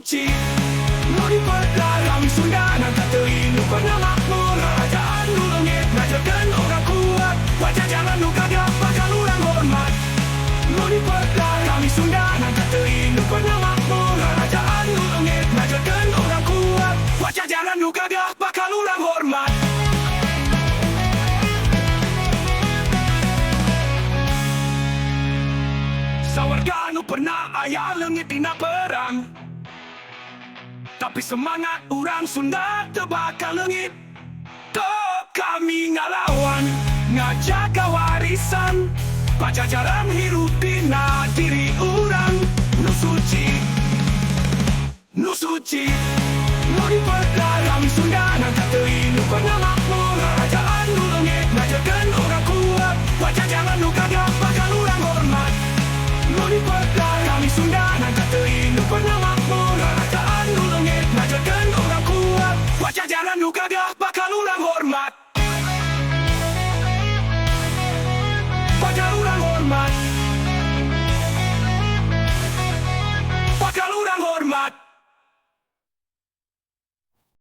suci. Nu di pedang Sunda nangka teuing nu pernah makmur. Kerajaan nu leungit ngajarkeun orang kuat. Pajajaran nu gagah bakal urang hormat. Nu di pedang Sunda nangka teuing nu pernah makmur. Kerajaan nu leungit ngajarkeun orang kuat. Pajajaran nu gagah bakal urang hormat. Sawarga nu pernah aya leungit dina perang, tapi semangat urang Sunda teu bakal leungit. Tok kami ngalawan, ngajaga warisan Pajajaran hirup dina diri urang. Nu suci, nu suci. Nu di pedang Sunda nangka teuing nu pernah makmur. Kerajaan nu leungit ngajarkeun orang kuat. Pajajaran nu gagah bakal urang hormat. Nu di pedang Sunda nangka teuing nu pernah makmur. Kerajaan nu leungit ngajarkeun orang kuat. Pajajaran nu gagah bakal urang hormat. Bakal urang hormat.